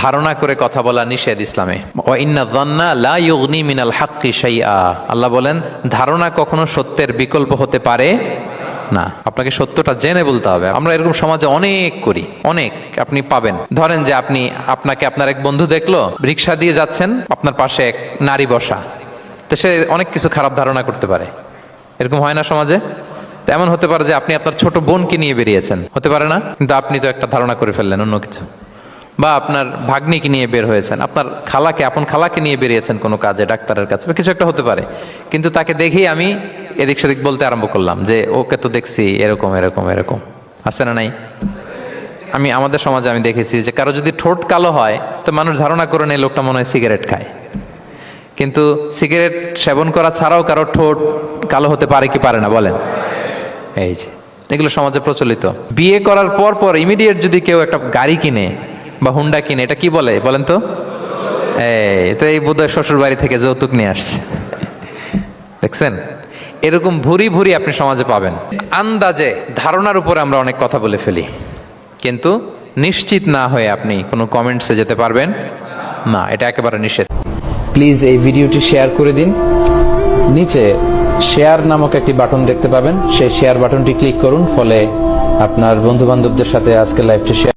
ধারণা করে কথা বলা নিষেধ ইসলামে। ওয়া ইন্না যান্না লা ইউগনি মিনাল হাক্কি শাইআ, আল্লাহ বলেন ধারণা কখনো সত্যের বিকল্প হতে পারে না। আপনাকে সত্যটা জেনে বলতে হবে। আমরা এরকম সমাজে অনেক করি, অনেক আপনি পাবেন। ধরেন যে আপনাকে আপনার এক বন্ধু দেখলো, রিক্সা দিয়ে যাচ্ছেন, আপনার পাশে এক নারী বসা, তো সে অনেক কিছু খারাপ ধারণা করতে পারে। এরকম হয় না সমাজে? এমন হতে পারে যে আপনি আপনার ছোট বোনকে নিয়ে বেরিয়েছেন, হতে পারে না? কিন্তু আপনি তো একটা ধারণা করে ফেললেন অন্য কিছু। বা আপনার ভাগ্নিকে নিয়ে বের হয়েছেন, আপনার আপন খালাকে নিয়ে বেরিয়েছেন কোনো কাজে, ডাক্তারের কাছে বা কিছু একটা হতে পারে। কিন্তু তাকে দেখেই আমি এদিক সেদিক বলতে আরম্ভ করলাম যে ওকে তো দেখছি এরকম এরকম এরকম, আছে না নাই? আমাদের সমাজে আমি দেখেছি যে কারো যদি ঠোঁট কালো হয় তো মানুষ ধারণা করে নেয় লোকটা মনে হয় সিগারেট খায়। কিন্তু সিগারেট সেবন করা ছাড়াও কারো ঠোঁট কালো হতে পারে কি পারে না বলেন? এই যে এগুলো সমাজে প্রচলিত। বিয়ে করার পর ইমিডিয়েট যদি কেউ একটা গাড়ি কিনে বা হুন্ডা কিনে, এটা কি বলে বলেন তো? এই বোধহয় শ্বশুর বাড়ি থেকে যৌতুক নিয়ে আসছে। দেখছেন, এরকম ভুরি ভুরি আপনি সমাজে পাবেন। আন্দাজে ধারণার উপরে আমরা অনেক কথা বলে ফেলি, কিন্তু নিশ্চিত না হয়ে আপনি কোনো কমেন্টসে যেতে পারবেন না, এটা একেবারে নিষেধ। প্লিজ এই ভিডিওটি শেয়ার করে দিন। নিচে শেয়ার নামক একটি বাটন দেখতে পাবেন, সেই শেয়ার বাটনটি ক্লিক করুন, ফলে আপনার বন্ধু বান্ধবদের সাথে আজকে লাইভটি শেয়ার